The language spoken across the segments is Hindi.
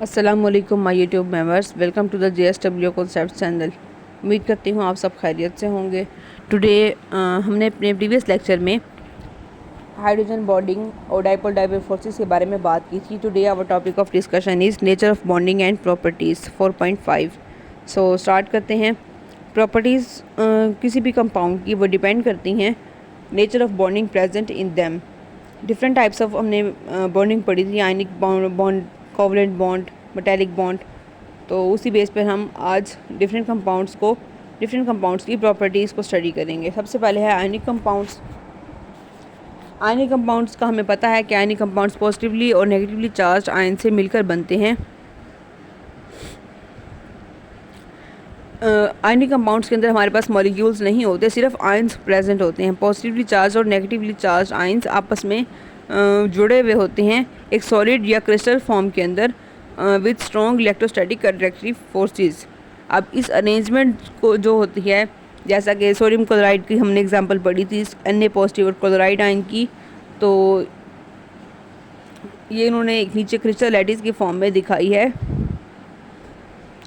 अस्सलामुअलैकुम my YouTube members, welcome to the JSW concept channel. उम्मीद करती हूँ आप सब खैरियत से होंगे। टुडे हमने अपने प्रीवियस लेक्चर में हाइड्रोजन बॉन्डिंग और डाइपोल डाइपोल फोर्सेस के बारे में बात की थी। Today our topic of discussion is nature of bonding and properties 4.5। So start करते हैं। प्रॉपर्टीज़ किसी भी कंपाउंड की वो डिपेंड करती हैं nature of bonding present in them. Different types of हमने बॉन्डिंग पढ़ी थी, ionic bond, covalent bond, metallic bond. तो उसी बेस पर हम आज डिफरेंट कंपाउंड्स की प्रॉपर्टीज़ को स्टडी करेंगे। सबसे पहले है आयनिक कंपाउंड्स। आयनिक कंपाउंड्स का हमें पता है कि आयनिक कंपाउंड्स पॉजिटिवली और नेगेटिवली चार्ज आयन से मिलकर बनते हैं। आयनिक कंपाउंड्स के अंदर हमारे पास मॉलिक्यूल्स नहीं होते, सिर्फ आयंस प्रेजेंट होते हैं। पॉजिटिवली चार्ज और नेगेटिवली चार्ज आयंस आपस में जुड़े हुए होते हैं एक सॉलिड या क्रिस्टल फॉर्म के अंदर with strong electrostatic attractive forces. अब इस अरेंजमेंट को जो होती है, जैसा कि सोडियम क्लोराइड की हमने एग्जांपल पढ़ी थी Na पॉजिटिव और क्लोराइड आयन की, तो ये इन्होंने एक नीचे क्रिस्टल लैटिस की फॉर्म में दिखाई है।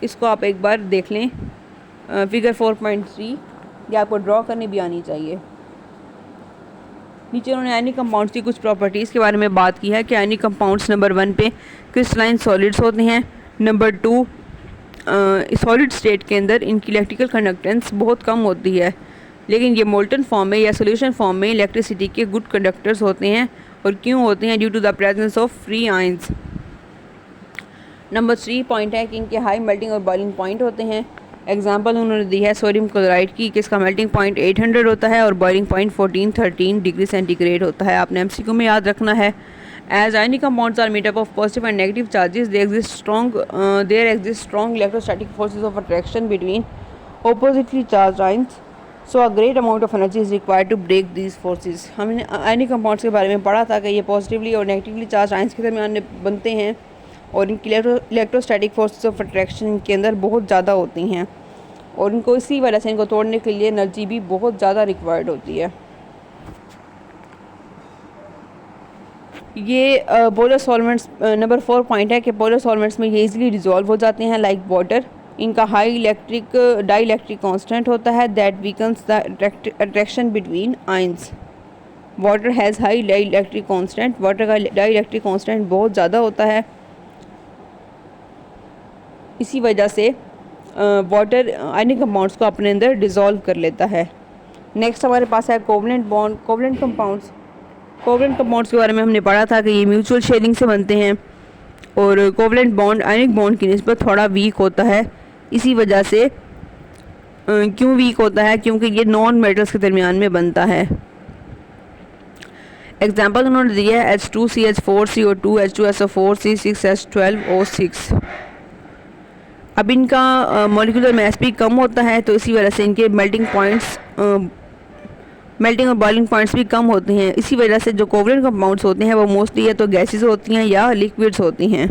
इसको आप एक बार देख लें, फिगर 4.3, ये आपको ड्रॉ करनी भी आनी चाहिए। नीचे उन्होंने आयनिक कंपाउंड्स की कुछ प्रॉपर्टीज़ के बारे में बात की है कि आयनिक कंपाउंड्स नंबर 1 पे क्रिस्टलाइन सॉलिड्स होते हैं। नंबर 2, सॉलिड स्टेट के अंदर इनकी इलेक्ट्रिकल कंडक्टेंस बहुत कम होती है, लेकिन ये मोल्टन फॉर्म में या सोल्यूशन फॉर्म में इलेक्ट्रिसिटी के गुड कंडक्टर्स होते हैं। और क्यों होते हैं? Due to the presence of free ions. Number 3 point है कि इनके हाई मेल्टिंग और बॉइलिंग पॉइंट होते हैं। एग्जांपल उन्होंने दी है सोडियम क्लोराइड की, कि इसका मेल्टिंग पॉइंट 800 होता है और बॉइलिंग पॉइंट 14-13 डिग्री सेंटीग्रेड होता है। आपने MCQ में याद रखना है। As ionic compounds are made up of positive and negative charges, there exist strong electrostatic forces of attraction between oppositely charge ions, so a great amount of energy is required to break these forces. हमने आयनिक कंपाउंड्स के बारे में पढ़ा था कि ये पॉजिटिवली और नेगेटिवली चार्ज आयंस के दरमियान बनते हैं और इनकी इलेक्ट्रोस्टैटिक फोर्सेस ऑफ अट्रैक्शन के अंदर बहुत ज़्यादा होती हैं, और इनको इसी वजह से इनको तोड़ने के लिए एनर्जी भी बहुत ज़्यादा रिक्वायर्ड होती है। ये पोलर सॉल्वेंट्स नंबर 4 पॉइंट है कि पोलर सॉल्वेंट्स में ये इजीली डिज़ोल्व हो जाते हैं लाइक वाटर। इनका हाई डाइलेक्ट्रिक कांस्टेंट होता है that weakens the attraction between ions. Water has high dielectric constant, water का डाइलेक्ट्रिक कांस्टेंट बहुत ज़्यादा होता है। इसी वजह से वाटर आयनिक कंपाउंड्स को अपने अंदर डिज़ोल्व कर लेता है। नेक्स्ट हमारे पास है covalent bond, covalent compounds. Covalent compounds के बारे में हमने पढ़ा था कि ये म्यूचुअल शेयरिंग से बनते हैं, और कोवलेंट बॉन्ड आयनिक बॉन्ड की निस्बत थोड़ा वीक होता है। इसी वजह से क्यों वीक होता है? क्योंकि ये नॉन मेटल्स के दरमियान में बनता है। एग्जाम्पल उन्होंने दिया है H2CH4CO2, H2SO4, C6H12O6। अब इनका मॉलिक्यूलर मास भी कम होता है, तो इसी वजह से इनके मेल्टिंग और बॉइलिंग पॉइंट्स भी कम होते हैं। इसी वजह से जो कोवलेंट कंपाउंड्स होते हैं वो मोस्टली या तो गैसेस होती हैं या लिक्विड्स होती हैं।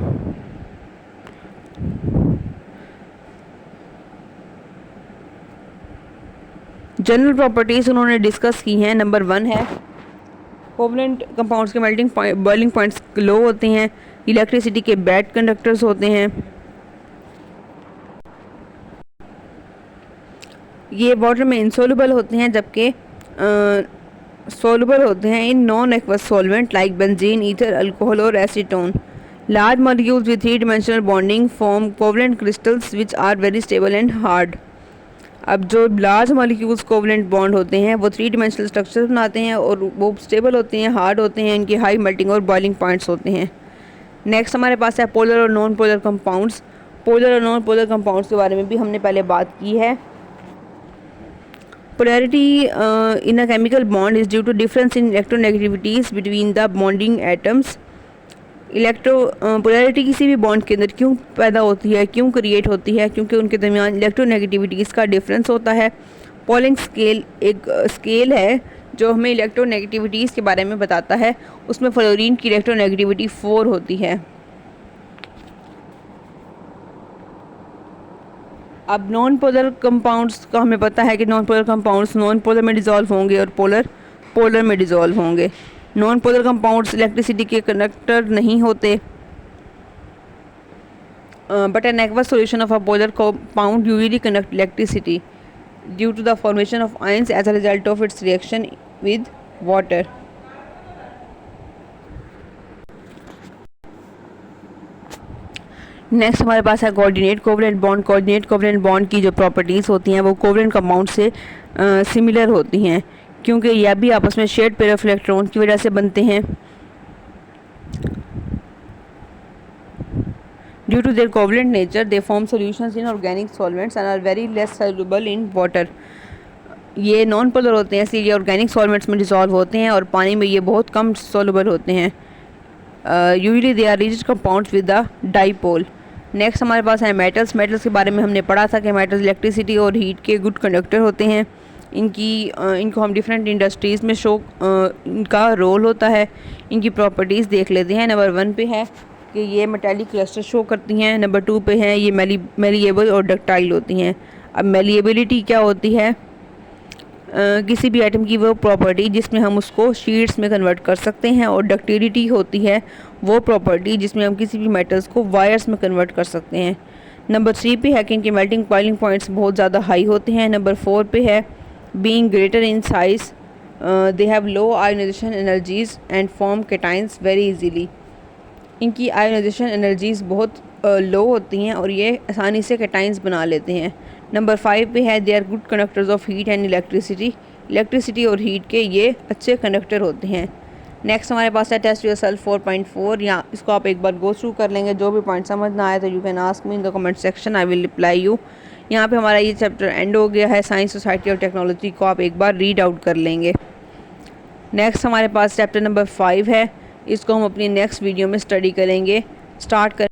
जनरल प्रॉपर्टीज़ उन्होंने डिस्कस की हैं। नंबर 1 है कोवलेंट कंपाउंड्स के मेल्टिंग बॉइलिंग पॉइंट्स लो होते हैं, इलेक्ट्रिसिटी के बैड कंडक्टर्स होते हैं, ये वाटर में इंसोल्युबल होते हैं, जबकि सोलुबल होते हैं in non aqueous solvent like benzene, ether, alcohol और acetone. Large molecules with 3 dimensional bonding form covalent crystals which are very stable and hard. अब जो लार्ज मॉलिक्यूल्स कोवलेंट बॉन्ड होते हैं वो 3 डायमेंशनल स्ट्रक्चर बनाते हैं और वो स्टेबल होते हैं, हार्ड होते हैं, इनकी हाई मेल्टिंग और बॉइलिंग पॉइंट्स होते हैं। नेक्स्ट हमारे पास है पोलर और नॉन पोलर कंपाउंड्स। पोलर और नॉन पोलर कंपाउंड्स के बारे में भी हमने पहले बात की है। Polarity in a chemical bond is due to difference in electronegativities between the bonding atoms. Polarity किसी भी बॉन्ड के अंदर क्यों पैदा होती है, क्यों क्रिएट होती है? क्योंकि उनके दरमियान इलेक्ट्रोनेगेटिविटीज़ का डिफरेंस होता है। पॉलिंग स्केल एक स्केल है जो हमें इलेक्ट्रोनेगेटिविटीज़ के बारे में बताता है। उसमें फ्लोरीन की इलेक्ट्रोनेगेटिविटी 4 होती है। अब नॉन पोलर कंपाउंड्स का हमें पता है कि non polar compounds non polar में डिज़ोल्व होंगे और पोलर में डिज़ोल्व होंगे। नॉन पोलर कंपाउंड्स इलेक्ट्रिसिटी के कंडक्टर नहीं होते। but an aqueous solution of a polar compound usually conduct electricity due to the formation of ions as a result of its reaction with water. Next हमारे पास है coordinate covalent bond. Coordinate covalent bond की जो प्रॉपर्टीज़ होती हैं वो कोवलेंट कंपाउंड से सिमिलर होती हैं, क्योंकि यह भी आपस में शेयर्ड पेयर ऑफ इलेक्ट्रॉन की वजह से बनते हैं। Due to their covalent nature they form solutions in organic solvents and are very less soluble in water. ये नॉन पोलर होते हैं, इसलिए ऑर्गेनिक सॉल्वेंट्स में डिसॉल्व होते हैं और पानी में ये बहुत कम सॉल्युबल होते हैं। Usually they are rigid compounds with the dipole. Next हमारे पास है मेटल्स। मेटल्स के बारे में हमने पढ़ा था कि मेटल्स इलेक्ट्रिसिटी और हीट के गुड कंडक्टर होते हैं। इनको हम डिफरेंट इंडस्ट्रीज़ में इनका रोल होता है। इनकी प्रॉपर्टीज़ देख लेते हैं। नंबर 1 पे है कि ये मेटालिक क्लस्टर शो करती हैं। नंबर 2 पे है ये मेलिएबल और डक्टाइल होती हैं। अब मेलिएबिलिटी क्या होती है? किसी भी आइटम की वो प्रॉपर्टी जिसमें हम उसको शीट्स में कन्वर्ट कर सकते हैं, और डक्टिलिटी होती है वो प्रॉपर्टी जिसमें हम किसी भी मेटल्स को वायर्स में कन्वर्ट कर सकते हैं। नंबर 3 पे है कि इनके मेल्टिंग बॉइलिंग पॉइंट्स बहुत ज़्यादा हाई होते हैं। नंबर 4 पे है being greater in size they have low ionization energies and form cations very easily. इनकी आयोनाइजेशन एनर्जीज बहुत लो होती हैं और ये आसानी से कैटाइंस बना लेते हैं। नंबर 5 पे है they are good conductors of heat and electricity और हीट के ये अच्छे कंडक्टर होते हैं। नेक्स्ट हमारे पास है टेस्ट योरसेल्फ 4.4। या इसको आप एक बार गो थ्रू कर लेंगे। जो भी पॉइंट समझ ना आए तो you can ask me in the comment section, I will reply you. यहाँ पे हमारा ये चैप्टर एंड हो गया है। साइंस, सोसाइटी और टेक्नोलॉजी को आप एक बार रीड आउट कर लेंगे। नेक्स्ट हमारे पास चैप्टर नंबर 5 है। इसको हम अपनी नेक्स्ट वीडियो में स्टडी करेंगे। स्टार्ट कर